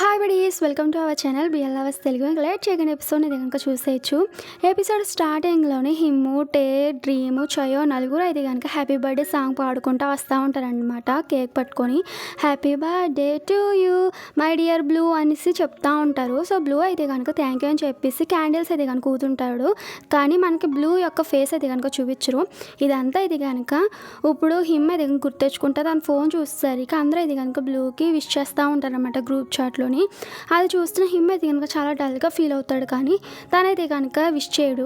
Hi buddies, welcome to our channel BL lovers Telugu. ఇంకా late చేయగానే ఎపిసోడ్ని ఇది కనుక చూసేయచ్చు. ఎపిసోడ్ స్టార్టింగ్లోనే హిమ్ము, టే, డ్రీము, చయో నలుగురు అయితే కనుక హ్యాపీ బర్త్డే సాంగ్ పాడుకుంటూ వస్తూ ఉంటారనమాట. కేక్ పట్టుకొని happy birthday to you my dear blue అనేసి చెప్తా ఉంటారు. సో బ్లూ అయితే కనుక థ్యాంక్ యూ అని చెప్పేసి క్యాండిల్స్ అయితే కనుక ఊతుంటాడు. కానీ మనకి బ్లూ యొక్క ఫేస్ అయితే కనుక చూపించరు. ఇదంతా ఇది కనుక ఇప్పుడు హిమ్ అయితే కనుక గుర్తెచ్చుకుంటే తన ఫోన్ చూసేసరికి అందరూ ఇది కనుక బ్లూకి విష్ చేస్తూ ఉంటారనమాట గ్రూప్ చాట్లో. అది చూస్తున్న హిమ్ అయితే కనుక చాలా డల్గా ఫీల్ అవుతాడు, కానీ తనైతే కనుక విష్ చేయడు.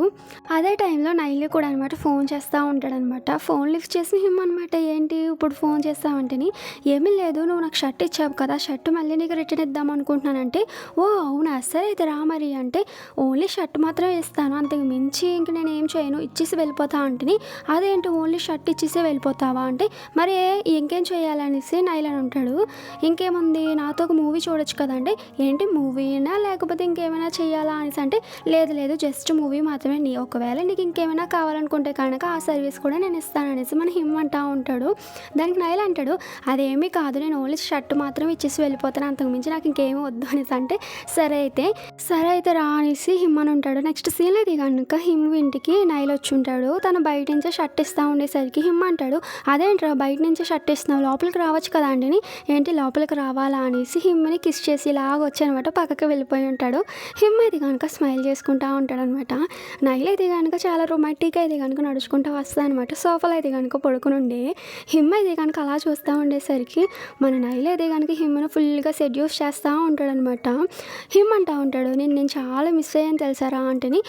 అదే టైంలో నైలి కూడా అనమాట ఫోన్ చేస్తూ ఉంటాడనమాట. ఫోన్ లిఫ్ట్ చేసిన హిమ్ అనమాట, ఏంటి ఇప్పుడు ఫోన్ చేస్తావంటేని, ఏమీ లేదు నువ్వు నాకు షర్ట్ ఇచ్చావు కదా, షర్ట్ మళ్ళీ నీకు రిటర్న్ ఇద్దాం అనుకుంటున్నానంటే, ఓ అవునా సరే అయితే రా మరి అంటే, ఓన్లీ షర్ట్ మాత్రమే ఇస్తాను, అంతకు మించి ఇంక నేను ఏం చేయను, ఇచ్చేసి వెళ్ళిపోతా అంటేని, అదేంటి ఓన్లీ షర్ట్ ఇచ్చేసి వెళ్ళిపోతావా అంటే, మరి ఇంకేం చేయాలనేసి నైలని ఉంటాడు. ఇంకేముంది నాతో ఒక మూవీ చూడొచ్చు కదండి, ఏంటి మూవీనా లేకపోతే ఇంకేమైనా చేయాలా అనేసి అంటే, లేదు లేదు జస్ట్ మూవీ మాత్రమే, ఒకవేళ నీకు ఇంకేమైనా కావాలనుకుంటే కనుక ఆ సర్వీస్ కూడా నేను ఇస్తాను అనేసి మన హిమ్ అంటా ఉంటాడు. దానికి నైల్ అంటాడు, అదేమీ కాదు నేను ఓన్లీ షర్ట్ మాత్రం ఇచ్చేసి వెళ్ళిపోతాను, అంతకుమించి నాకు ఇంకేమీ వద్దు అనేసి అంటే, సరే అయితే రా అనేసి హిమ్ అని ఉంటాడు. నెక్స్ట్ సీన్ అయితే కనుక హిమ్ ఇంటికి నైల్ వచ్చి ఉంటాడు. తను బయట నుంచే షర్ట్ ఇస్తూ ఉండేసరికి హిమ్ అంటాడు, అదేంట్రా బయట నుంచే షర్ట్ ఇస్తున్నావు, లోపలికి రావచ్చు కదా అండి, ఏంటి లోపలికి రావాలా అనేసి హిమ్ని కిస్ చేసి ఇలాగ వచ్చానమాట పక్కకి వెళ్ళిపోయి ఉంటాడు. హిమ్ అయితే కనుక స్మైల్ చేసుకుంటూ ఉంటాడు అనమాట. నైల్ అయితే కనుక చాలా రొమాంటిక్గా అయితే కనుక నడుచుకుంటూ వస్తుంది అనమాట. సోఫాలో అయితే కనుక పడుకుని ఉండే హిమ్ అయితే కనుక అలా చూస్తూ ఉండేసరికి మన నైల్ అయితే కనుక హిమ్ను ఫుల్గా సెడ్యూస్ చేస్తూ ఉంటాడనమాట. హిమ్ అంటూ ఉంటాడు, నేను చాలా మిస్ అయ్యాను తెలుసారా అంటేని,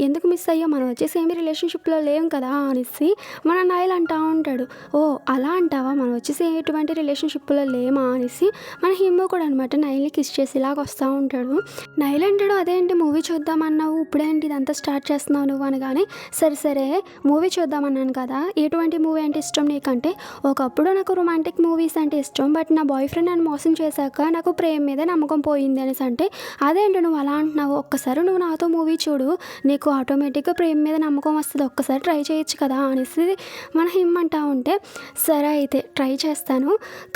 ఎందుకు మిస్ అయ్యా, మనం వచ్చేసి ఏమి రిలేషన్షిప్లో లేం కదా అనేసి మన నైల్ అంటూ ఉంటాడు. ఓ అలా అంటావా, మనం వచ్చేసి ఎటువంటి రిలేషన్షిప్లో లేమా అనేసి మన హిమ్ కూడా అనమాట నైల్ని కిస్ చేసి ఇలాగ వస్తూ ఉంటాడు. నైల్ అంటాడు, అదేంటి మూవీ చూద్దామన్నావు ఇప్పుడేంటి ఇదంతా స్టార్ట్ చేస్తున్నావు నువ్వు అనగానే, సరే మూవీ చూద్దామన్నాను కదా, ఎటువంటి మూవీ అంటే ఇష్టం నీకంటే, ఒకప్పుడు నాకు రొమాంటిక్ మూవీస్ అంటే ఇష్టం, బట్ నా బాయ్ ఫ్రెండ్ నన్ను మోసం చేశాక నాకు ప్రేమ మీద నమ్మకం పోయింది అనేసి అంటే, అదేంటి నువ్వు అలా అంటున్నావు, ఒక్కసారి నువ్వు నాతో మూవీ చూడు నీకు ఆటోమేటిక్గా ప్రేమ మీద నమ్మకం వస్తుంది, ఒక్కసారి ట్రై చేయొచ్చు కదా అనేసి మన హిమ్ అంటా ఉంటే, సరే అయితే ట్రై చేస్తాను,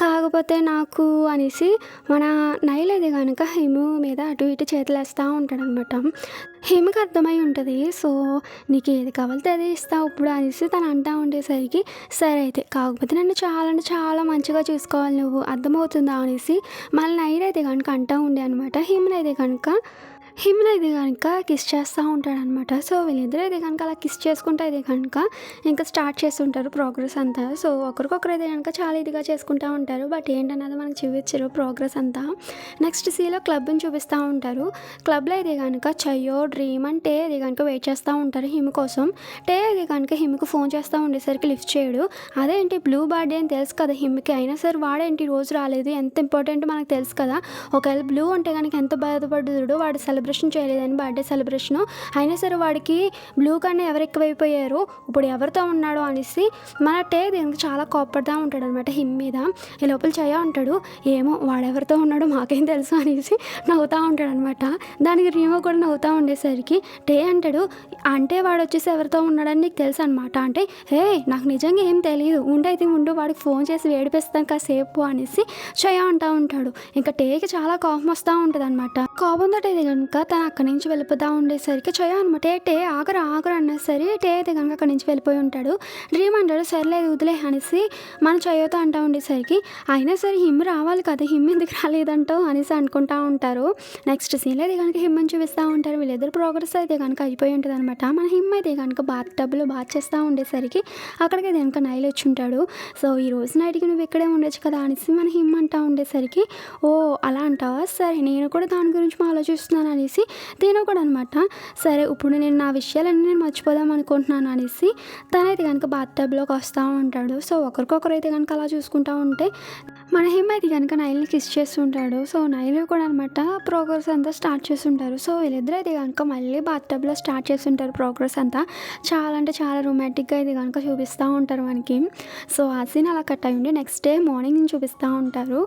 కాకపోతే నాకు అనేసి మన నైల్ అయితే కనుక హిమ్ మీద అటు ఇటు చేతులు వేస్తూ ఉంటాడనమాట. హిమ్కి అర్థమై ఉంటుంది, సో నీకు ఏది కావాలితే అదే ఇస్తావు ఇప్పుడు అనేసి తను అంటూ ఉండేసరికి, సరే అయితే కాకపోతే నన్ను చాలా అంటే చాలా మంచిగా చూసుకోవాలి నువ్వు, అర్థమవుతుందా అనేసి మళ్ళీ నైల్ అయితే కనుక అంటూ ఉండే అనమాట. హిమ్ని అయితే కనుక కిస్ చేస్తూ ఉంటాడనమాట. సో వీళ్ళిద్దరూ అయితే కనుక అలా కిస్ చేసుకుంటూ అయితే కనుక ఇంకా స్టార్ట్ చేస్తుంటారు ప్రోగ్రెస్ అంతా. సో ఒకరికొకరు అయితే కనుక చాలా ఇదిగా చేసుకుంటూ ఉంటారు, బట్ ఏంటన్నది మనకు చూపించరు ప్రోగ్రెస్ అంతా. నెక్స్ట్ సీలో క్లబ్ని చూపిస్తూ ఉంటారు. క్లబ్లో అయితే కనుక చయ్యో, డ్రీమ్ అంటే ఇది కనుక వెయిట్ చేస్తూ ఉంటారు హిమ్ కోసం. టే అయితే కనుక హిమ్కి ఫోన్ చేస్తూ ఉండేసరికి లిఫ్ట్ చేయడు. అదేంటి బ్లూ బర్త్డే అని తెలుసు కదా హిమ్కి, అయినా సరే వాడేంటి రోజు రాలేదు, ఎంత ఇంపార్టెంట్ మనకు తెలుసు కదా, ఒకవేళ బ్లూ అంటే కనుక ఎంత బాధపడ్డాడు, వాడు సెలబ్రేషన్ చేయలేదని బర్త్డే సెలబ్రేషను, అయినా సరే వాడికి బ్లూ కన్నా ఎవరు ఎక్కువైపోయారు, ఇప్పుడు ఎవరితో ఉన్నాడో అనేసి మన టే దీనికి చాలా కోప్పడుతూ ఉంటాడు అనమాట హిమ్ మీద. ఈ లోపల చయ్య ఉంటాడు, ఏమో వాడెవరితో ఉన్నాడో మాకేం తెలుసు అనేసి నవ్వుతూ ఉంటాడు అనమాట. దానికి రీమో కూడా నవ్వుతూ ఉండేసరికి టే అంటాడు, అంటే వాడు వచ్చేసి ఎవరితో ఉన్నాడని నీకు తెలుసు అనమాట అంటే, నాకు నిజంగా ఏం తెలియదు, ఉండైతే ఉండు వాడికి ఫోన్ చేసి వేడిపిస్తాను కాసేపు అనేసి చయ్య అంటూ ఉంటాడు. ఇంకా టేకి చాలా కోపం వస్తూ ఉంటుంది అనమాట. కోపంతో ఇది కనుక తను అక్కడి నుంచి వెళ్ళిపోతూ ఉండేసరికి చయ్య అనమాట, టే ఆగరా అన్నా సరే టే అయితే కనుక అక్కడి నుంచి వెళ్ళిపోయి ఉంటాడు. డ్రీమ్ అంటాడు, సర్లేదు వదిలే అనేసి మన చయ్యతో అంటూ ఉండేసరికి, అయినా సరే హిమ్ రావాలి కదా, హిమ్ ఎందుకు రాలేదంటో అనేసి అనుకుంటూ ఉంటారు. నెక్స్ట్ సీన్లో అయితే కనుక హిమ్ అని చూపిస్తూ ఉంటారు. వీళ్ళిద్దరు ప్రోగ్రెస్ అయితే కనుక అయిపోయి ఉంటుంది అనమాట. మన హిమ్ అయితే కనుక బాత్ టబ్లో బాత్ చేస్తూ ఉండేసరికి అక్కడికి అయితే కనుక నైల్ వచ్చి ఉంటాడు. సో ఈ రోజు నైట్కి నువ్వు ఇక్కడే ఉండొచ్చు కదా అనేసి మన హిమ్ అంటూ ఉండేసరికి, ఓ అలా అంటావా, సరే నేను కూడా దాని గురించి ఆలోచిస్తున్నాను అనేసి తిను కూడా అనమాట. సరే ఇప్పుడు నేను నా విషయాలన్నీ నేను మర్చిపోదాం అనుకుంటున్నాను అనేసి తనైతే కనుక బాత్ టబ్లోకి వస్తూ ఉంటాడు. సో ఒకరికొకరు అయితే కనుక అలా చూసుకుంటూ ఉంటే మన హిమ్ అయితే కనుక నైల్ని కిస్ చేస్తుంటాడు. సో నైల్ కూడా అనమాట ప్రోగ్రెస్ అంతా స్టార్ట్ చేస్తుంటారు. సో వీళ్ళిద్దరూ అయితే కనుక మళ్ళీ బాత్ టబ్లో స్టార్ట్ చేస్తుంటారు ప్రోగ్రెస్ అంతా. చాలా అంటే చాలా రొమాంటిక్గా ఇది కనుక చూపిస్తూ ఉంటారు మనకి. సో ఆ సీన్ అలా కట్ అయ్యి ఉండి నెక్స్ట్ డే మార్నింగ్ చూపిస్తూ ఉంటారు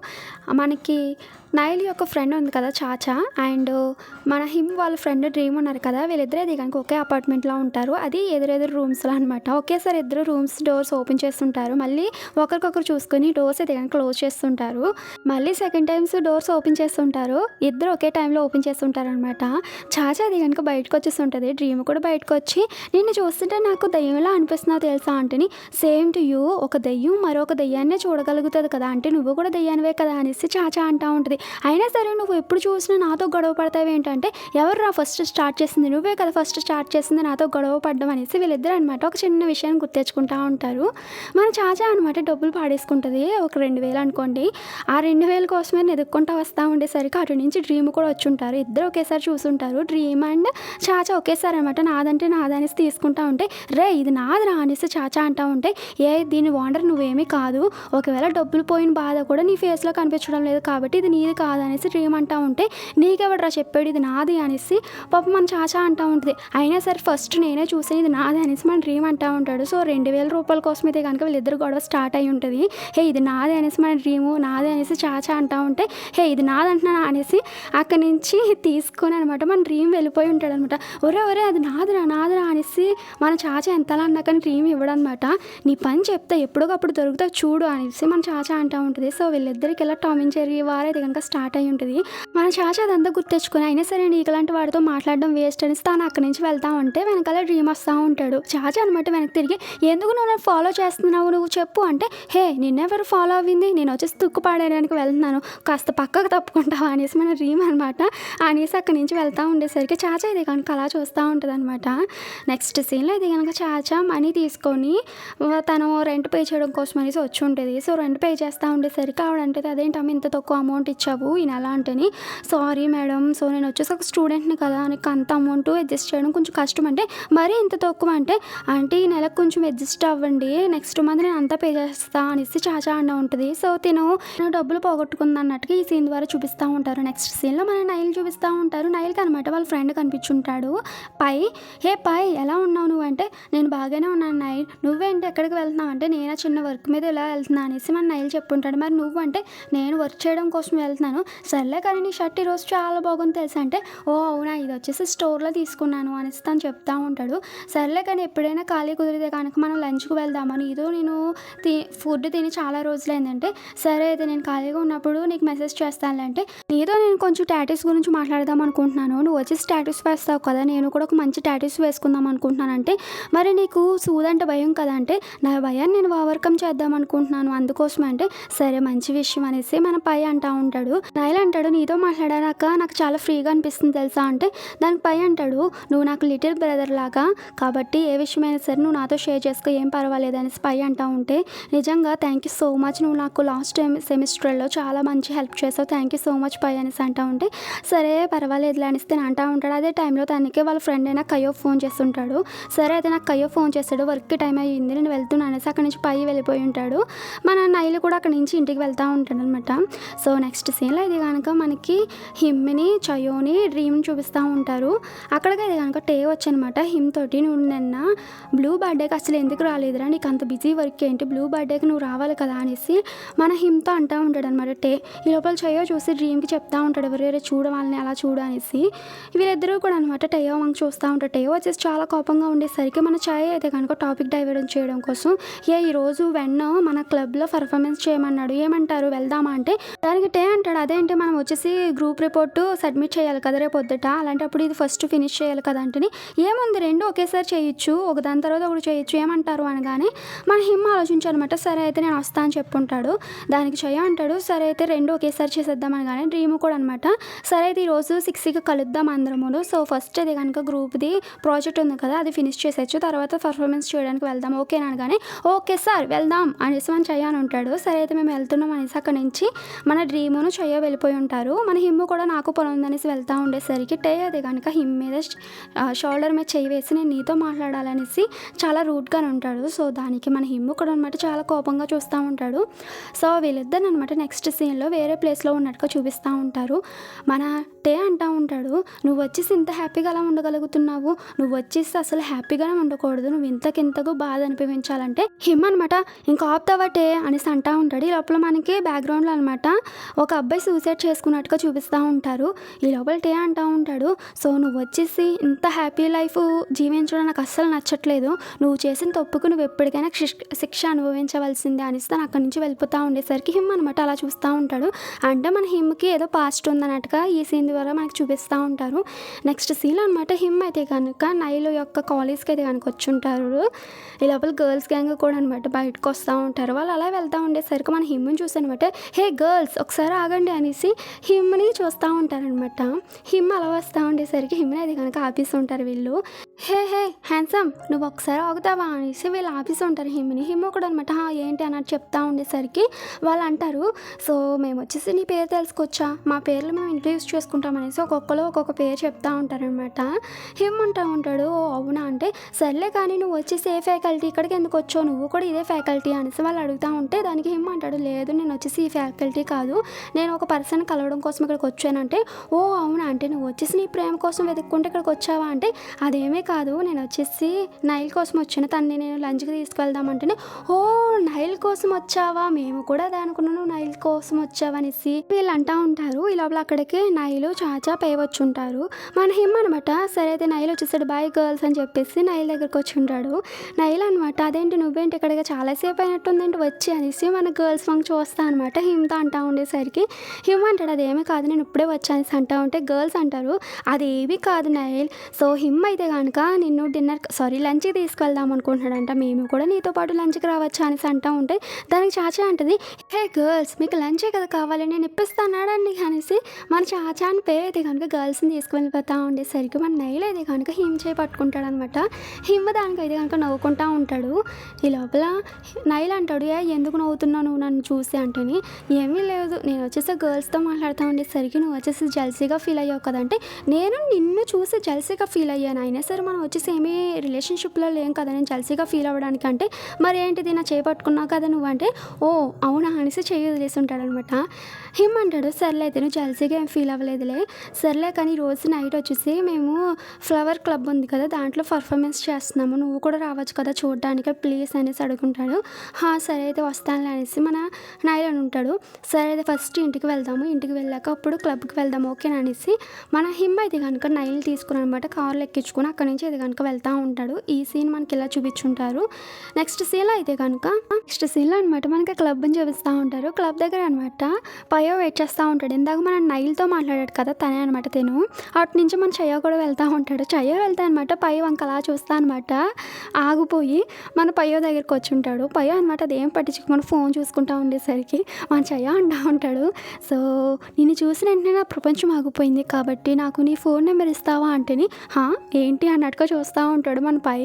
మనకి. నైల్ యొక్క ఫ్రెండ్ ఉంది కదా చాచా అండ్ మన హిమ్ వాళ్ళ ఫ్రెండ్ డ్రీమ్ ఉన్నారు కదా, వీళ్ళిద్దరే అది కనుక ఒకే అపార్ట్మెంట్లో ఉంటారు. అది ఎదురెదురు రూమ్స్లో అనమాట. ఒకేసారి ఇద్దరు రూమ్స్ డోర్స్ ఓపెన్ చేస్తుంటారు. మళ్ళీ ఒకరికొకరు చూసుకొని డోర్స్ అది కనుక క్లోజ్ చేస్తుంటారు. మళ్ళీ సెకండ్ టైమ్స్ డోర్స్ ఓపెన్ చేస్తుంటారు. ఇద్దరు ఒకే టైంలో ఓపెన్ చేస్తుంటారు అనమాట. చాచా అది కనుక బయటకు వచ్చేస్తుంటుంది. డ్రీమ్ కూడా బయటకు వచ్చి నిన్ను చూస్తుంటే నాకు దయ్యంలా అనిపిస్తున్నావు తెలుసా అంటేని, సేమ్ టు యూ, ఒక దయ్యం మరొక దయ్యాన్నే చూడగలుగుతుంది కదా అంటే నువ్వు కూడా దయ్యానివే కదా అనేసి చాచా అంటూ ఉంటుంది. అయినా సరే నువ్వు ఎప్పుడు చూసినా నాతో గొడవ పడతావు ఏంటంటే, ఎవర్రా ఫస్ట్ స్టార్ట్ చేసింది, నువ్వే కదా ఫస్ట్ స్టార్ట్ చేసింది నాతో గొడవ పడ్డం అనేసి వీళ్ళిద్దరు అనమాట ఒక చిన్న విషయాన్ని గుర్తెచ్చుకుంటూ ఉంటారు. మన చాచా అనమాట డబ్బులు పాడేసుకుంటుంది. ఒక 2000 అనుకోండి. ఆ 2000 కోసమే ఎదుక్కుంటూ వస్తూ ఉండేసరికి అటు నుంచి డ్రీమ్ కూడా వచ్చి ఉంటారు. ఇద్దరు ఒకేసారి చూసుంటారు. డ్రీమ్ అండ్ చాచా ఒకేసారి అనమాట నాదంటే నాదనేసి తీసుకుంటా ఉంటే, రే ఇది నాదిరా అనేసి చాచా అంటూ ఉంటే, దీని ఓనర్ నువ్వేమీ కాదు, ఒకవేళ డబ్బులు పోయిన బాధ కూడా నీ ఫేస్లో కనిపించడం లేదు కాబట్టి ఇది నీది కాదు అనేసి డ్రీమ్ అంటూ ఉంటే, నీకెవడరా చెప్పాడు ఇది నాది అనేసి పాప మన చాచా అంటూ ఉంటుంది. అయినా సరే ఫస్ట్ నేనే చూసాను ఇది నాది అనేసి మన డ్రీమ్ అంటూ ఉంటాడు. సో 2000 రూపాయల కోసం అయితే కనుక వీళ్ళిద్దరు గొడవ స్టార్ట్ అయి ఉంటుంది. ఇది నాది అనేసి మన డ్రీము, నాది అనేసి చాచా అంటూ ఉంటే, ఇది నాది అంటున్నా అనేసి అక్కడి నుంచి తీసుకొని అనమాట మన డ్రీమ్ వెళ్ళిపోయి ఉంటాడు అనమాట. ఒరే అది నాదిరా అనేసి మన చాచా ఎంతలా అన్నా కానీ డ్రీమ్ ఇవ్వడనమాట. నీ పని చెప్తే ఎప్పటికప్పుడు దొరుకుతా చూడు అనేసి మన చాచా అంటూ ఉంటుంది. సో వీళ్ళిద్దరికి ఇలా టామ్ అండ్ జెర్రీ వార్ అయితే కనుక స్టార్ట్ అయి ఉంటుంది. మన చాచా అదంతా గుర్తెచ్చుకొని అయినా సరే నీకు ఇలాంటి వాడితో మాట్లాడడం వేస్ట్ అనేసి తాను అక్కడి నుంచి వెళ్తా ఉంటే వెనకాల డ్రీమ్ వస్తూ ఉంటాడు. చాచా అనమాట వెనక్కి తిరిగి, ఎందుకు నువ్వు నన్ను ఫాలో చేస్తున్నావు నువ్వు చెప్పు అంటే, నిన్నెవరు ఫాలో అవ్వింది, నేను వచ్చేసి తుక్కు పాడేయడానికి వెళ్తున్నాను, కాస్త పక్కకు తప్పుకుంటావా అనేసి మన డ్రీమ్ అనమాట అనేసి అక్కడి నుంచి వెళ్తూ ఉండేసరికి చాచా ఇది కనుక అలా చూస్తూ ఉంటుంది అనమాట. నెక్స్ట్ సీన్లో ఇది కనుక చాచా మనీ తీసుకొని తను రెంట్ పే చేయడం కోసం అనేసి వచ్చి ఉంటుంది. సో రెంట్ పే చేస్తూ ఉండేసరికి ఆవిడంటే, అదేంటమ్మ ఇంత తక్కువ అమౌంట్ ఇచ్చావు ఈయన ఎలా అంటేని, సారీ మేడం, సో నేను వచ్చేసి ఒక స్టూడెంట్ని కదా, నాకు అంత అమౌంట్ అడ్జస్ట్ చేయడం కొంచెం కష్టం అంటే, మరీ ఇంత తక్కువ అంటే ఈ నెలకు కొంచెం అడ్జస్ట్ అవ్వండి, నెక్స్ట్ మంత్ నేను అంతా పే చేస్తా అనేసి చాచా అన్న ఉంటుంది. సో నేను డబ్బులు పోగొట్టుకుంది అన్నట్టుగా ఈ సీన్ ద్వారా చూపిస్తూ ఉంటారు. నెక్స్ట్ సీన్లో మన నైల్ చూపిస్తూ ఉంటారు. నైల్కి అనమాట వాళ్ళ ఫ్రెండ్ కనిపించుంటాడు పై. పై ఎలా ఉన్నావు నువ్వు అంటే, నేను బాగానే ఉన్నాను నైల్, నువ్వేంటి ఎక్కడికి వెళ్తున్నావు అంటే, నేను చిన్న వర్క్ మీద ఇలా వెళ్తున్నా అనేసి మన నైల్ చెప్పుంటాడు. మరి నువ్వు అంటే, నేను వర్క్ చేయడం కోసం వెళ్తున్నాను. సర్లే కానీ నీ షర్ట్ ఈరోజు చాలా బాగుంది తెలుసా అంటే, అవునా ఇది వచ్చేసి స్టోర్లో తీసుకున్నాను అనేసి తను చెప్తా ఉంటాడు. సర్లే కానీ ఎప్పుడైనా ఖాళీ కుదిరితే కనుక మనం లంచ్కి వెళ్దామని, ఇదో నేను ఫుడ్ తిని చాలా రోజులైందంటే, సరే అయితే నేను ఖాళీగా ఉన్నప్పుడు నీకు మెసేజ్ చేస్తాను అంటే, నీతో నేను కొంచెం టాటూస్ గురించి మాట్లాడదాం అనుకుంటున్నాను, నువ్వు వచ్చేసి టాటూస్ వేస్తావు కదా, నేను కూడా ఒక మంచి టాటూస్ వేసుకుందాం అనుకుంటున్నానంటే, మరి నీకు సూదంటే భయం కదా అంటే, నా భయాన్ని నేను ఓవర్కమ్ చేద్దాం అనుకుంటున్నాను అందుకోసం అంటే, సరే మంచి విషయం అనేసి మన పై అంటూ ఉంటాడు. నైల్ అంటాడు, నీతో మాట్లాడాక నాకు చాలా ఫ్రీగా అనిపిస్తుంది తెలుసా అంటే, దానికి పై అంటాడు, నువ్వు నాకు లిటిల్ బ్రదర్ లాగా కాబట్టి ఏ విషయమైనా సరే నువ్వు నాతో షేర్ చేసుకో, ఏం పర్వాలేదు అనేసి పై అంటూ ఉంటే, నిజంగా థ్యాంక్ యూ సో మచ్, నువ్వు నాకు లాస్ట్ సెమిస్టర్లో చాలా మంచి హెల్ప్ చేసావు, థ్యాంక్ యూ సో మచ్ పై అనేసి అంటూ ఉంటే, సరే పర్వాలేదులే అనేసి నేను అంటూ ఉంటాడు. అదే టైంలో తనకి వాళ్ళ ఫ్రెండ్ అయినా కయ్యో ఫోన్ చేస్తుంటాడు. సరే అయితే నాకు కయ్యో ఫోన్ చేస్తాడు, వర్క్కి టైం అయ్యింది నేను వెళ్తున్నాను అనేసి అక్కడి నుంచి పై వెళ్ళిపోయి ఉంటాడు. మన నైలు కూడా అక్కడి నుంచి ఇంటికి వెళ్తూ ఉంటాడు అనమాట. సో నెక్స్ట్ సీన్లో ఇది కనుక మనకి హిమ్ని చయోని డ్రీమ్ని చూపిస్తూ ఉంటారు. అక్కడికి ఇది కనుక టే వచ్చనమాట హిమ్ తోటి, నువ్వు నిన్న బ్లూ బర్త్డేకి అసలు ఎందుకు రాలేదురా, నీకు అంత బిజీ వర్క్ ఏంటి, బ్లూ బర్త్డేకి నువ్వు రావాలి కదా అనేసి మన హిమ్తో అంటూ ఉంటాడు అనమాట టే. ఈ లోపల చయో చూసి డ్రీమ్కి చెప్తా ఉంటాడు, ఎవరెవరే చూడవాలని అలా చూడు అనేసి. వీళ్ళిద్దరూ కూడా అనమాట టేయో వంక చూస్తూ ఉంటాడు. టేయో వచ్చేసి చాలా కోపంగా ఉండేసరికి మన చయో అయితే కనుక టాపిక్ డైవర్ట్ చేయడం కోసం, ఈరోజు వెన్న మన క్లబ్లో పర్ఫార్మెన్స్ చేయమన్నాడు, ఏమంటారు వెళ్దామా అంటే, దానికి టే అంటాడు, అదేంటి మనం వచ్చేసి గ్రూప్ రిపోర్టు సబ్మిట్ చేయాలి కదా రేపు పొద్దుట, అలాంటప్పుడు ఇది ఫస్ట్ ఫినిష్ చేయాలి కదా అంటే, ఏముంది రెండు ఒకేసారి చేయొచ్చు, ఒక దాని తర్వాత ఒకటి చేయొచ్చు, ఏమంటారు అనగానే మన హిమ్ ఆలోచించాలన్నమాట. సరే అయితే నేను వస్తా అని చెప్పుంటాడు. దానికి చయ అంటాడు, సరే అయితే రెండు ఒకేసారి చేసేద్దాం అనగానే డ్రీమ్ కూడా అనమాట, సరే అయితే ఈరోజు 6కి కలుద్దాం అందరము, సో ఫస్ట్ అది కనుక గ్రూప్ది ప్రాజెక్ట్ ఉంది కదా అది ఫినిష్ చేసేచ్చు, తర్వాత పర్ఫార్మెన్స్ చేయడానికి వెళ్దాం ఓకేనా అనగానే, ఓకే సార్ వెళ్దాం అనేసి మన చయ్య అని ఉంటాడు. సరే అయితే మేము వెళ్తున్నాం అనేసి అక్కడి నుంచి మన డ్రీమును చయ్య వెళ్ళిపోయి ఉంటారు. మన హిమ్ కూడా నాకు పని ఉందనేసి వెళ్తూ ఉండేసరికి టే అది కనుక హిమ్ మీద షోల్డర్ మీద చేయి వేసి నేను నీతో మాట్లాడాలనేసి చాలా రూట్గానే ఉంటాడు. సో దానికి మన హిమ్ కూడా అనమాట చాలా కోపంగా చూస్తూ ఉంటాడు. సో వీళ్ళిద్దరు అనమాట నెక్స్ట్ సీన్లో వేరే ప్లేస్లో ఉన్నట్టుగా చూపిస్తూ ఉంటారు. మన టే అంటూ ఉంటాడు, నువ్వు వచ్చేసి ఇంత హ్యాపీగా అలా ఉండగలుగుతున్నావు, నువ్వు వచ్చేసి అసలు హ్యాపీగానే ఉండకూడదు, నువ్వు ఇంతకింతకు బాధ అనిపించాలంటే హిమ్ అనమాట ఇంకా ఆపుతావా టే అనేసి అంటూ ఉంటాడు. ఈ లోపల మనకి బ్యాక్గ్రౌండ్లో అనమాట ఒక అబ్బాయి సూసైడ్ చేసుకున్నట్టుగా చూపిస్తూ ఉంటారు. ఈ లోపల టే అంటూ ఉంటాడు, సో నువ్వు వచ్చేసి ఇంత హ్యాపీ లైఫ్ జీవించడం నాకు అస్సలు నచ్చట్లేదు. నువ్వు చేసిన తప్పుకు నువ్వు ఎప్పటికైనా శిక్ష అనుభవించవలసిందే అనేసి తను అక్కడి నుంచి వెళ్ళిపోతూ ఉండేసరికి హిమ్ అనమాట అలా చూస్తూ ఉంటాడు. అంటే మన హిమ్కి ఏదో పాస్ట్ ఉందన్నట్టుగా ఈ సీన్ ద్వారా మనకు చూపిస్తూ ఉంటారు. నెక్స్ట్ సీన్ అనమాట, హిమ్ అయితే కనుక నైల్ యొక్క కాలేజ్కి అయితే కనుక వచ్చి ఉంటారు. ఈ లోపల గర్ల్స్ గ్యాంగ్ కూడా అనమాట బయటకు వస్తూ ఉంటారు. వాళ్ళు అలా వెళ్తూ ఉండేసరికి మన హిమ్ని చూసి అనమాట, హే గర్ల్స్ ఒకసారి ఆగండి అనేసి హిమ్ని చూస్తూ ఉంటారనమాట. హిమ్ అలా వస్తూ ఉండేసరికి హిమ్ని అయితే కనుక ఆపిస్తుంటారు వీళ్ళు. హే హే హ్యాండ్సమ్ నువ్వు ఒకసారి ఆగుతావా అనేసి వీళ్ళు ఆపిస్తుంటారు హిమ్ని. హిమ్ కూడా అనమాట ఏంటి అన్నట్టు చెప్తా ఉండేసరికి వాళ్ళు అంటారు, సో మేము వచ్చేసి నీ పేరు తెలుసుకోవచ్చా, మా పేర్లు మేము ఇంట్రడ్యూస్ చేసుకుంటాం అనేసి ఒక్కొక్కరు ఒక్కొక్క పేరు చెప్తా ఉంటారనమాట. హిమ్ అంటూ ఉంటాడు, ఓ అవునా అంటే సర్లే కానీ నువ్వు వచ్చేసి ఏ ఫ్యాకల్టీ, ఇక్కడికి ఎందుకు వచ్చావు, నువ్వు కూడా ఇదే ఫ్యాకల్టీ అనేసి వాళ్ళు అడుగుతూ ఉంటే దానికి హిమ్ అంటాడు, లేదు నేను వచ్చేసి ఈ ఫ్యాకల్టీ కాదు, నేను ఒక పర్సన్ కలవడం కోసం ఇక్కడికి వచ్చానంటే, ఓ అవునా అంటే నువ్వు వచ్చేసి నీ ప్రేమ కోసం వెతుక్కుంటే ఇక్కడికి వచ్చావా అంటే, అదేమీ కాదు నేను వచ్చేసి నైల్ కోసం వచ్చాను, తనని నేను లంచ్కి తీసుకువెళ్దామంటేనే, ఓ నైల్ కోసం వచ్చావా, మేము కూడా అదే అనుకున్నాను నైల్ కోసం వచ్చావా అనేసి వీళ్ళు అంటూ ఉంటారు. ఈ లోపల అక్కడికి నైలు చాచా పే వచ్చి ఉంటారు. మన హిమ్ అనమాట సరే అయితే నైల్ వచ్చేసాడు బాయ్ గర్ల్స్ అని చెప్పేసి నైల్ దగ్గరికి వచ్చి ఉంటాడు. నైల్ అనమాట అదేంటి నువ్వేంటి ఇక్కడికి చాలాసేపు అయినట్టుందేంటి వచ్చి అనేసి మన గర్ల్స్ వంక చూస్తా అనమాట హిమ్తో అంటూ ఉండేసరికి హిమ్ అంటాడు అదేమీ కాదు నేను ఇప్పుడే వచ్చా అనేసి అంటూ ఉంటే గర్ల్స్ అంటారు అదేమీ కాదు నైల్, సో హిమ్ అయితే కనుక నిన్ను లంచ్కి తీసుకెళ్దాం అనుకుంటున్నాడంట, మేము కూడా నీతో పాటు లంచ్కి రావచ్చా అనేసి అంటూ ఉంటే దానికి చాచా అంటది, హే గర్ల్స్ మీకు లంచే కదా కావాలి నేను ఇప్పిస్తానాడండి అనేసి మన చాచా అని పేరు అయితే కనుక గర్ల్స్ని తీసుకువెళ్ళిపోతూ ఉండేసరికి మన నైల్ అయితే కనుక హిమ్ చేయి పట్టుకుంటాడు అనమాట. హిమ్ దానికి అయితే కనుక నవ్వుకుంటూ ఉంటాడు. ఈ లోపల నైల్ అంటాడు, ఎందుకు నవ్వుతున్నావు నువ్వు నన్ను చూసి అంటేని, ఏమీ లేదు నేను వచ్చేసి గర్ల్స్తో మాట్లాడుతూ ఉండేసరికి నువ్వు వచ్చేసి జెల్సీగా ఫీల్ అయ్యావు కదంటే, నేను నిన్ను చూసి జెల్సీగా ఫీల్ అయ్యాను, అయినా సరే మనం వచ్చేసి ఏమీ రిలేషన్షిప్లో లేం కదా నేను జెల్సీగా ఫీల్ అవ్వడానికి అంటే, మరి ఏంటిది నా చేయి పట్టుకున్నావు కదా నువ్వు అంటే, ఓ అవునా అనేసి చేయి వదిలేసి ఉంటాడనమాట. హిమ్ అంటాడు సర్లే అయితే నువ్వు జెల్సీగా ఏం ఫీల్ అవ్వలేదులే, సర్లే కానీ రోజు నైట్ వచ్చేసి మేము ఫ్లవర్ క్లబ్ ఉంది కదా దాంట్లో పర్ఫార్మెన్స్ చేస్తున్నాము, నువ్వు కూడా రావచ్చు కదా చూడడానికి ప్లీజ్ అనేసి అడుగుంటాడు. సరే అయితే వస్తానులే అనేసి మన నైల్ అని ఉంటాడు. సరే అయితే ఫస్ట్ ఇంటికి వెళ్దాము, ఇంటికి వెళ్ళాక అప్పుడు క్లబ్కి వెళ్దాము ఓకేనా అనేసి మన హిమ్ అయితే కనుక నైల్ తీసుకుని అనమాట కార్లో ఎక్కించుకుని అక్కడి నుంచి అయితే కనుక వెళ్తూ ఉంటాడు. ఈ సీన్ మనకి ఇలా చూపించుంటారు. నెక్స్ట్ సీన్లో అయితే కనుక అనమాట మనకి క్లబ్ అని చూపిస్తూ ఉంటారు. క్లబ్ దగ్గర అనమాట పయో వెయిట్ చేస్తూ ఉంటాడు. ఇందాక మన నైల్తో మాట్లాడాడు కదా తనే అనమాట తిను, అటు నుంచి మన చయ్యో కూడా వెళ్తూ ఉంటాడు. చయ్యో వెళ్తా అనమాట పై వంక అలా చూస్తా అనమాట ఆగిపోయి మన పయ్యో దగ్గరికి వచ్చి ఉంటాడు. పయ్యో అనమాట అదేం పట్టించుకు మన ఫోన్ చూసుకుంటూ ఉండేసరికి మన చయ్యో అంటూ ఉంటాడు, సో నిన్ను చూసిన వెంటనే నా ప్రపంచం ఆగిపోయింది కాబట్టి నాకు నీ ఫోన్ నెంబర్ ఇస్తావా అంటేని ఏంటి అన్నట్టుగా చూస్తూ ఉంటాడు మన పై.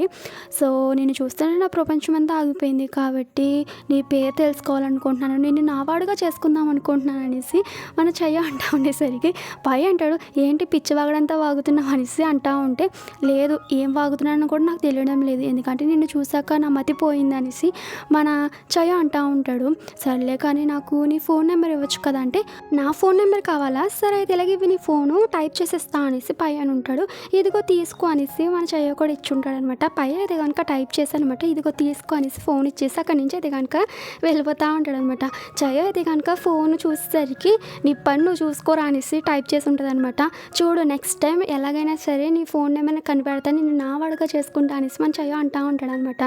సో నేను చూస్తేనే నా ప్రపంచం అంతా ఆగిపోయింది కాబట్టి నీ పేరు తెలుసుకోవాలనుకుంటున్నాను, నేను నావాడుగా చేసుకుందాం అనుకుంటున్నాను అనేసి మన చయ్య అంటూ ఉండేసరికి పై అంటాడు ఏంటి పిచ్చి వాగడంతా వాగుతున్నావు అనేసి అంటూ ఉంటే, లేదు ఏం వాగుతున్నాను కూడా నాకు తెలియడం లేదు ఎందుకంటే నిన్ను చూసాక నా మతి పోయింది అనేసి మన చయ్య అంటూ ఉంటాడు. సర్లే కానీ నాకు నీ ఫోన్ నెంబర్ ఇవ్వచ్చు కదా అంటే, నా ఫోన్ నెంబర్ కావాలా, సరే అయితే ఇలాగే ఇవి నీ ఫోను టైప్ చేసేస్తా అనేసి పై అని ఉంటాడు. ఇదిగో తీసుకో అనేసి మన చయ్య కూడా ఇచ్చుంటాడు అనమాట. పై అయితే కనుక టైప్ చేశానమాట, ఇదిగో తీసుకో అనేసి ఫోన్ ఇచ్చేసి అక్కడి నుంచి అయితే కనుక వెళ్ళిపోతూ ఉంటాడు అనమాట. చయ్య అయితే కనుక ఫోన్ చూసేసరికి నీ పని నువ్వు చూసుకోరా అనేసి టైప్ చేసి ఉంటుంది అనమాట. చూడు నెక్స్ట్ టైం ఎలాగైనా సరే నీ ఫోన్ నెంబర్ కనిపెడతాను, నేను నా వాడుగా చేసుకుంటా అనేసి మన చయ్య అంటూ ఉంటాడు అనమాట.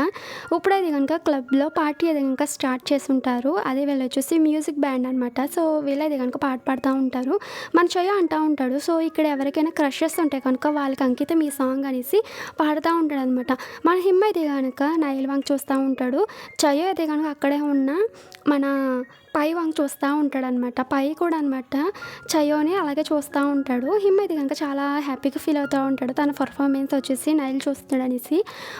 ఇప్పుడైతే కనుక క్లబ్లో పార్టీ అయితే కనుక స్టార్ట్ చేసి ఉంటారు. అదే వీళ్ళు వచ్చేసి మ్యూజిక్ బ్యాండ్ అనమాట. సో వీళ్ళైతే కనుక పాట పాడుతూ ఉంటారు. మన చయ్య అంటూ ఉంటాడు, సో ఇక్కడ ఎవరికైనా క్రషెస్ ఉంటే కనుక వాళ్ళకి అంకితం ఈ సాంగ్ అనేసి పాడుతూ ఉంటాడు అనమాట. మన హిమ్ అయితే కనుక నైల్ వంక చూస్తూ ఉంటాడు. చయ్య అయితే కనుక అక్కడే ఉన్న మన పై వంక చూస్తూ ఉంటాడు అనమాట. పై కూడా అనమాట చయ్యోని అలాగే చూస్తూ ఉంటాడు. హిమ్ అయితే కనుక చాలా హ్యాపీగా ఫీల్ అవుతూ ఉంటాడు తన పర్ఫార్మెన్స్ వచ్చేసి నైల్ చూస్తున్నాడు అనేసి.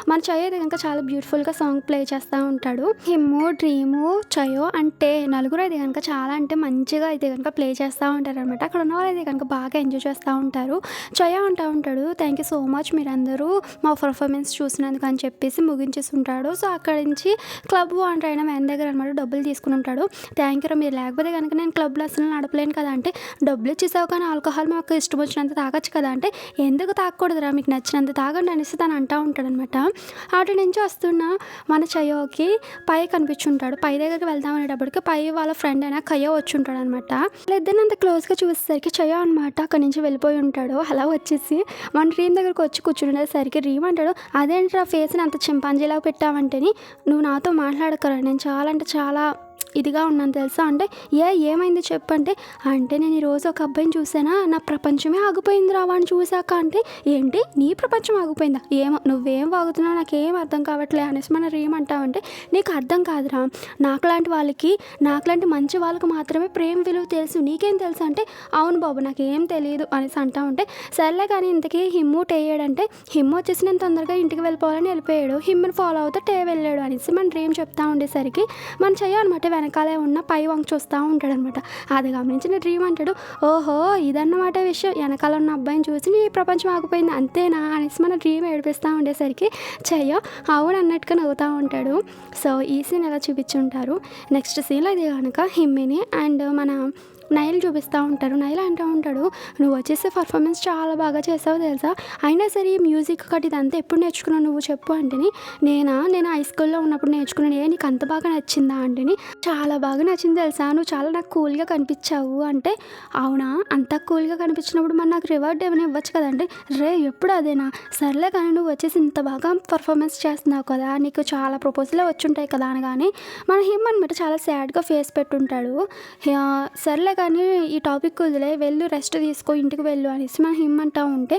మన చయ్యో అయితే కనుక చాలా బ్యూటిఫుల్గా సాంగ్ ప్లే చేస్తూ ఉంటాడు. హిమ్ము డ్రీము చయ్యో అంటే నలుగురు అయితే కనుక చాలా అంటే మంచిగా అయితే కనుక ప్లే చేస్తూ ఉంటారు అనమాట. అక్కడ ఉన్న వాళ్ళు అయితే కనుక బాగా ఎంజాయ్ చేస్తూ ఉంటారు. చయ్యో అంటూ ఉంటాడు థ్యాంక్ యూ సో మచ్ మీరందరూ మా పర్ఫార్మెన్స్ చూసినందుకు అని చెప్పేసి ముగించేసి ఉంటాడు. సో అక్కడి నుంచి క్లబ్ ఓనర్ అయిన మ్యాన్ దగ్గర అనమాట డబ్బులు తీసుకుని ఉంటాడు. థ్యాంక్ యూ మీరు లేకపోతే కనుక నేను క్లబ్లో అసలు నడపలేను కదా అంటే, డబ్బులు ఇచ్చేసావు కానీ ఆల్కహాల్ మాకు ఇష్టం వచ్చినంత తాగొచ్చు కదా అంటే, ఎందుకు తాగకూడదురా మీకు నచ్చినంత తాగండి అనేసి తను అంటూ ఉంటాడనమాట. అటు నుంచి వస్తున్న మన చయ్యోకి పై కనిపించుంటాడు. పై దగ్గరికి వెళ్దాం అనేటప్పటికి పై వాళ్ళ ఫ్రెండ్ అయినా కయ్యో వచ్చి ఉంటాడు ఉంటాడనమాట. వాళ్ళిద్దరిని అంత క్లోజ్గా చూసేసరికి చయో అనమాట అక్కడి నుంచి వెళ్ళిపోయి ఉంటాడు. అలా వచ్చేసి మన డ్రీమ్ దగ్గరకు వచ్చి కూర్చునేసరికి డ్రీమ్ అంటాడు, అదేంట్రా ఫేస్ని అంత చింపాంజీలా పెట్టావంటేని, నువ్వు నాతో మాట్లాడకరా, నేను చాలా అంటే చాలా ఇదిగా ఉన్నాను తెలుసా అంటే, ఏమైంది చెప్పంటే, అంటే నేను ఈరోజు ఒక అబ్బాయిని చూసానా, నా ప్రపంచమే ఆగిపోయిందిరా వాడిని చూసాక. అంటే ఏంటి నీ ప్రపంచం ఆగిపోయిందా, ఏమో నువ్వేం వాగుతున్నావు నాకేం అర్థం కావట్లే అనేసి మన ఏమంటావంటే, నీకు అర్థం కాదురా, నాకులాంటి వాళ్ళకి నాకులాంటి మంచి వాళ్ళకి మాత్రమే ప్రేమ విలువ తెలుసు, నీకేం తెలుసు అంటే, అవును బాబు నాకేం తెలియదు అనేసి అంటా ఉంటే, సర్లే కానీ ఇంతకీ హిమ్ము టే అయ్యాడంటే, హిమ్ము వచ్చేసి నేను తొందరగా ఇంటికి వెళ్ళిపోవాలని వెళ్ళిపోయాడు, హిమ్ముని ఫాలో అవుతూ టే వెళ్ళాడు అనేసి మన డ్రీమ్ చెప్తా ఉండేసరికి మన చెయ్య అనమాట వెనకాలే ఉన్న పై వంక చూస్తూ ఉంటాడనమాట. అది గమనించిన డ్రీమ్ అంటాడు, ఓహో ఇదన్నమాట విషయం, వెనకాల ఉన్న అబ్బాయిని చూసి నీ ప్రపంచం ఆగిపోయింది అంతేనా అనేసి మన డ్రీమ్ ఏడిపిస్తూ ఉండేసరికి చెయ్యో అవును అన్నట్టుగా నవ్వుతూ ఉంటాడు. సో ఈ సీన్ ఎలా చూపించుంటారు. నెక్స్ట్ సీన్లో ఇది కనుక హిమ్మిని అండ్ మన నైల్ చూపిస్తూ ఉంటారు. నైల్ అంటూ ఉంటాడు, నువ్వు వచ్చేసి పర్ఫార్మెన్స్ చాలా బాగా చేసావు తెలుసా, అయినా సరే ఈ మ్యూజిక్ ఒకటి ఇదంతా ఎప్పుడు నేర్చుకున్నావు నువ్వు చెప్పు అంటేని, నేను హై స్కూల్లో ఉన్నప్పుడు నేర్చుకున్నాను, నీకు అంత బాగా నచ్చిందా అంటేని, చాలా బాగా నచ్చింది తెలుసా, నువ్వు చాలా నాకు కూల్గా కనిపించావు అంటే, అవునా అంత కూల్గా కనిపించినప్పుడు మరి నాకు రివార్డ్ ఏమైనా ఇవ్వచ్చు కదంటే, రే ఎప్పుడు అదేనా, సర్లే కానీ నువ్వు వచ్చేసి ఇంత బాగా పర్ఫార్మెన్స్ చేస్తున్నావు కదా, నీకు చాలా ప్రపోజలే వచ్చుంటాయి కదా అనగానే మన హిమ్ అనమాట చాలా సాడ్గా ఫేస్ పెట్టుంటాడు. సర్లే కానీ ఈ టాపిక్ వదిలే, వెళ్ళు రెస్ట్ తీసుకో ఇంటికి వెళ్ళు అనేసి మన హిమ్ అంటూ ఉంటే,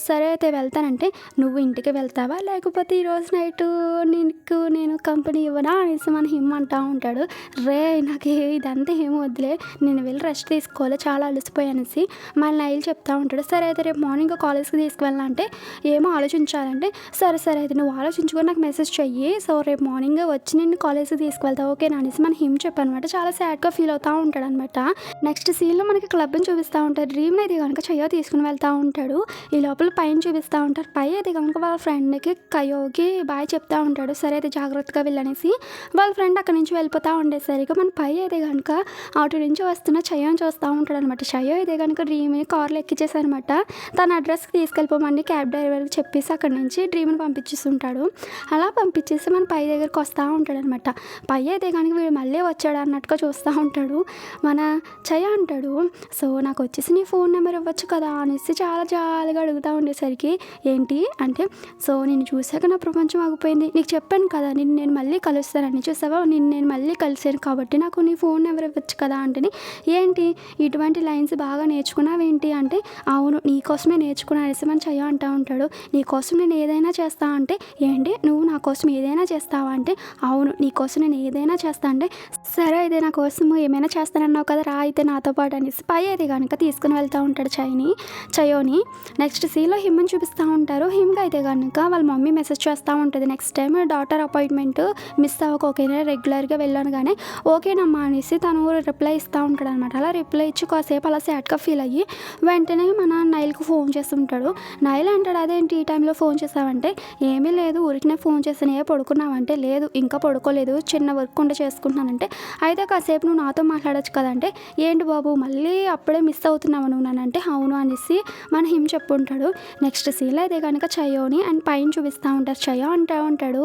సరే అయితే వెళ్తానంటే, నువ్వు ఇంటికి వెళ్తావా లేకపోతే ఈరోజు నైట్ నేను కంపెనీ ఇవ్వనా అనేసి మన హిమ్ అంటూ ఉంటాడు. రే నాకు ఇదంతా ఏమో వద్దులే, నేను వెళ్ళి రెస్ట్ తీసుకోవాలి చాలా అలసిపోయానేసి మన నైల్ చెప్తా ఉంటాడు. సరే అయితే రేపు మార్నింగ్ కాలేజ్కి తీసుకువెళ్ళాలంటే ఏమో ఆలోచించాలంటే, సరే అయితే నువ్వు ఆలోచించుకొని నాకు మెసేజ్ చెయ్యి, సో రేపు మార్నింగ్ వచ్చి నేను కాలేజ్కి తీసుకువెళ్తావు ఓకేనా అనేసి మన హిమ్ చెప్పనమాట. చాలా సాడ్గా ఫీల్ అవుతూ ఉంటాడు అనమాట. నెక్స్ట్ సీన్లో మనకి క్లబ్ని చూపిస్తూ ఉంటారు. డ్రీమ్ని అయితే కనుక చయ్యో తీసుకుని వెళ్తూ ఉంటాడు. ఈ లోపల పైన చూపిస్తూ ఉంటారు. పై అయితే కనుక వాళ్ళ ఫ్రెండ్కి కయోకి బాయ్ చెప్తా ఉంటాడు. సరే అయితే జాగ్రత్తగా వెళ్ళనేసి వాళ్ళ ఫ్రెండ్ అక్కడి నుంచి వెళ్ళిపోతూ ఉండేసరికి మన పై అయితే కనుక అటు నుంచి వస్తున్న చయ్యోని చూస్తూ ఉంటాడు అనమాట. చయ్యో అయితే కనుక డ్రీమ్ని కార్లో ఎక్కించేసారనమాట. తన అడ్రస్కి తీసుకెళ్ళిపోమని క్యాబ్ డ్రైవర్కి చెప్పేసి అక్కడి నుంచి డ్రీమ్ని పంపించేస్తుంటాడు. అలా పంపించేసి మన పై దగ్గరికి వస్తూ ఉంటాడు అనమాట. పై అయితే కనుక వీడు మళ్ళీ వచ్చాడు అన్నట్టుగా చూస్తూ ఉంటాడు. మన చయ్య అంటాడు, సో నాకు వచ్చేసి నీ ఫోన్ నెంబర్ ఇవ్వచ్చు కదా అనేసి చాలా జాలిగా అడుగుతూ ఉండేసరికి, ఏంటి అంటే, సో నేను చూశాక నా ప్రపంచం ఆగిపోయింది, నీకు చెప్పాను కదా నేను మళ్ళీ కలుస్తానని, చూసావా నేను మళ్ళీ కలిసాను కాబట్టి నాకు నీ ఫోన్ నెంబర్ ఇవ్వచ్చు కదా అంటే, ఏంటి ఇటువంటి లైన్స్ బాగా నేర్చుకున్నావేంటి అంటే, అవును నీకోసమే నేర్చుకున్నా అనేసి మన చయ్య అంటూ ఉంటాడు. నీకోసం నేను ఏదైనా చేస్తా అంటే, ఏంటి నువ్వు నా కోసం ఏదైనా చేస్తావా అంటే, అవును నీకోసం నేను ఏదైనా చేస్తా అంటే, సరే అయితే నా కోసం ఏమైనా చేస్తానన్నావు కదా రా అయితే నాతో పాటు అనేసి పై అయితే కనుక తీసుకుని వెళ్తూ ఉంటాడు చయోని. నెక్స్ట్ సీన్లో హిమ్ని చూపిస్తూ ఉంటారు. హిమ్కి అయితే కనుక వాళ్ళ మమ్మీ మెసేజ్ చేస్తూ ఉంటుంది, next time doctor appointment miss అవ్వక ఓకేనా రెగ్యులర్గా వెళ్ళాను కానీ ఓకేనమ్మా అనేసి తను రిప్లై ఇస్తూ ఉంటాడు అనమాట. అలా రిప్లై ఇచ్చి కాసేపు అలా సాడ్గా ఫీల్ అయ్యి వెంటనే మన నైల్కి ఫోన్ చేస్తుంటాడు. నైల్ అంటాడు, అదేంటి ఈ టైంలో ఫోన్ చేసావంటే, ఏమీ లేదు ఊరికినే ఫోన్ చేసాను, పడుకున్నావంటే, లేదు ఇంకా పడుకోలేదు చిన్న వర్క్ ఉంటే చేసుకుంటున్నానంటే, అయితే కాసేపు నువ్వు నాతో మాట్లాడచ్చు కదంటే, ఏంటి బాబు మళ్ళీ అప్పుడే మిస్ అవుతున్నావు నువ్వు నానంటే, అవును అనేసి మన హిమ్ చెప్పుంటాడు. నెక్స్ట్ సీన్లో అయితే కనుక చయోని అండ్ పైన చూపిస్తూ ఉంటారు. చయో అంటూ ఉంటాడు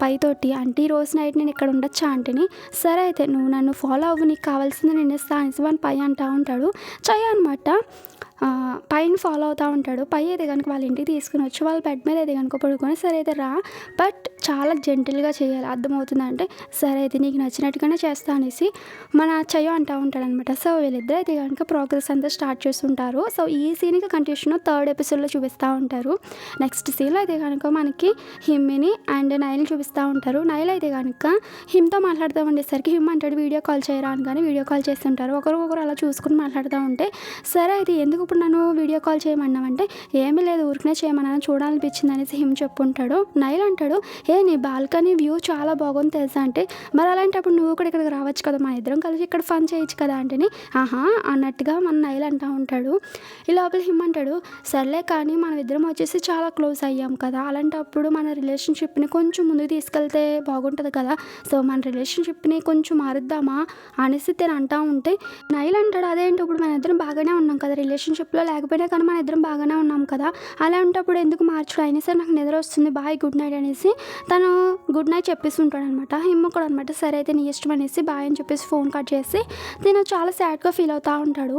పైతోటి, అంటే ఈ రోజు నైట్ నేను ఇక్కడ ఉండొచ్చా అంటేని, సరే అయితే నువ్వు నన్ను ఫాలో అవ్వు నీకు కావాల్సింది నేను ఇస్తా అనేసి మన పై అంటూ ఉంటాడు. చయో అనమాట పైన ఫాలో అవుతూ ఉంటాడు. పై అయితే కనుక వాళ్ళ ఇంటికి తీసుకుని వచ్చి వాళ్ళ బెడ్ మీద అయితే కనుక పడుకొని, సరే అయితే రా బట్ చాలా జెంటిల్గా చేయాలి అర్థమవుతుందంటే, సరే అయితే నీకు నచ్చినట్టుగానే చేస్తా అనేసి మన చయ్యో అంటూ ఉంటాడనమాట. సో వీళ్ళిద్దరు అయితే కనుక ప్రోగ్రెస్ అంతా స్టార్ట్ చేస్తుంటారు. సో ఈ సీన్కి కంటిన్యూషన్ థర్డ్ ఎపిసోడ్లో చూపిస్తూ ఉంటారు. నెక్స్ట్ సీన్లో అయితే కనుక మనకి హిమ్మిని అండ్ నైల్ని చూపిస్తూ ఉంటారు. నైల్ అయితే కనుక హిమ్తో మాట్లాడుతూ ఉండేసరికి హిమ్ అంటాడు వీడియో కాల్ చేయరా అని, కానీ వీడియో కాల్ చేస్తుంటారు. ఒకరికొకరు అలా చూసుకుని మాట్లాడుతూ ఉంటే, సరే అయితే ఎందుకు ఇప్పుడు నన్ను వీడియో కాల్ చేయమన్నామంటే, ఏమీ లేదు ఊరికనే చేయమన్నా చూడాలనిపించింది అనేసి హిమ్ చెప్పుంటాడు. నైల్ అంటాడు, నీ బాల్కనీ వ్యూ చాలా బాగుంది తెలుసా అంటే, మరి అలాంటప్పుడు నువ్వు కూడా ఇక్కడికి రావచ్చు కదా, మన ఇద్దరం కలిసి ఇక్కడ ఫన్ చేయొచ్చు కదా అంటే, ఆహా అన్నట్టుగా మన నైల్ అంటూ ఉంటాడు. ఈ లోపల హిమ్ అంటాడు, సర్లే కానీ మనం ఇద్దరం వచ్చేసి చాలా క్లోజ్ అయ్యాం కదా, అలాంటప్పుడు మన రిలేషన్షిప్ని కొంచెం ముందుకు తీసుకెళ్తే బాగుంటుంది కదా, సో మన రిలేషన్షిప్ని కొంచెం మారుద్దామా అనేసి తను అంటూ ఉంటే, నైల్ అంటాడు, అదేంటి ఇప్పుడు మన ఇద్దరం బాగానే ఉన్నాం కదా రిలేషన్షిప్ రిలేషన్‌షిప్‌లో లేకపోయినా కానీ మన ఇద్దరం బాగానే ఉన్నాం కదా! అలాంటప్పుడు ఎందుకు మార్చడం అయినా సరే నాకు నిద్ర వస్తుంది బాయ్ గుడ్ నైట్ అనేసి తను గుడ్ నైట్ చెప్పేసి ఉంటాడనమాట. హిమ్ కూడా అనమాట సరే అయితే నీ ఇష్టం అనేసి బాయ్ అని చెప్పేసి ఫోన్ కట్ చేసి తిను చాలా సాడ్‌గా ఫీల్ అవుతా ఉంటాడు.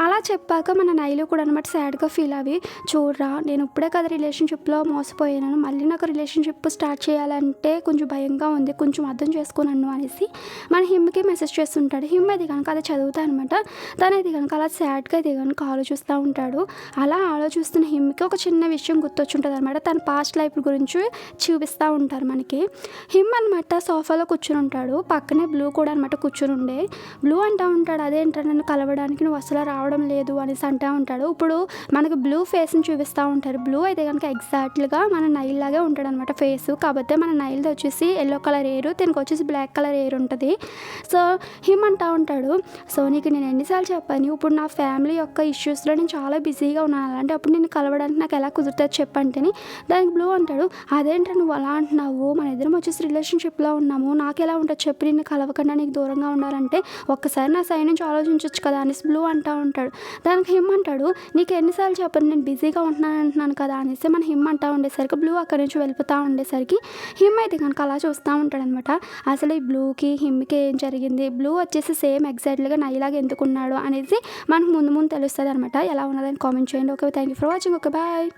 అలా చెప్పాక మన నైలు కూడా అనమాట సాడ్‌గా ఫీల్ అవ్వి చూడరా నేను ఇప్పుడే కదా రిలేషన్‌షిప్‌లో మోసపోయాను. మళ్ళీ నాకు రిలేషన్‌షిప్ స్టార్ట్ చేయాలంటే కొంచెం భయంగా ఉంది. కొంచెం అర్థం చేసుకో నన్ను అనేసి మన హిమ్‌కి మెసేజ్ చేస్తుంటాడు. హిమ్ అయితే గనుక అది చదువుతా అనమాట. తనైతే గనుక అలా సాడ్‌గా అయితే గనుక ఆలోచిస్తా ఉంటాడు. అలా ఆలోచిస్తున్న హిమ్‌కి ఒక చిన్న విషయం గుర్తొచ్చుంటదనమాట. తన పాస్ట్ లైఫ్ గురించి చూపిస్తా ఉంటారు మనకి. హిమ్ అనమాట సోఫాలో కూర్చొనుంటాడు. పక్కనే బ్లూ కూడా అనమాట కూర్చొనుండే. బ్లూ అంటా ఉంటాడు అదేంట్రా నన్ను కలవడానికి నువ్వు అసలు రావడం లేదు అనేసి అంటా ఉంటాడు. ఇప్పుడు మనకి బ్లూ ఫేస్‌ని చూపిస్తా ఉంటారు. బ్లూ అయితే గనుక ఎగ్జాక్ట్‌గా మన నైల్ లాగే ఉంటాడనమాట ఫేసు. కాపోతే మన నైల్‌ది వచ్చేసి యెల్లో కలర్ హెయిర్, తినకొచ్చేసి బ్లాక్ కలర్ హెయిర్ ఉంటది. సో, హిమ్ అంటా ఉంటాడు, సో నీకు నేను ఎన్ని సార్లు చెప్పాను ఇప్పుడు నా ఫ్యామిలీ యొక్క ఇష్యూస్‌లో నేను చాలా బిజీగా ఉన్నాను. అలాంటప్పుడు నిన్ను కలవడానికి నాకు ఎలా కుదురుతది చెప్పు అంటేని దానికి బ్లూ అంటాడు, అదేంట్రా నువ్వు అలా అంటున్నావు? మన ఇద్దరం వచ్చేసి రిలేషన్‌షిప్‌లో ఉన్నాము. నాకెలా ఉంటది చెప్పు నిన్ను కలవకుండా నీకు దూరంగా ఉండాలంటే ఒక్కసారి నా సైడ్ నుంచి ఆలోచించొచ్చు కదా అనేసి బ్లూ అంటా ఉంటాడు. దానికి హిమ్ అంటాడు, నీకు ఎన్ని సార్లు చెప్పను నేను బిజీగా ఉంటున్నాను అంటున్నాను కదా అనేసి మన హిమ్ అంటా ఉండేసరికి బ్లూ అక్కడి నుంచి వెళ్ళిపోతా ఉండేసరికి హిమ్ అయితే కనుక అలా చూస్తూ ఉంటాడనమాట. అసలు ఈ బ్లూకి హిమ్‌కి ఏం జరిగింది? బ్లూ వచ్చేసి సేమ్ ఎగ్జాక్ట్‌గా నైలాగా ఎందుకున్నాడు అనేసి మనకు ముందు ముందు తెలుస్తదనమాట. ఎలా ఉన్నదని కామెంట్ చేయండి. Okay. Thank you for watching. Okay. Bye.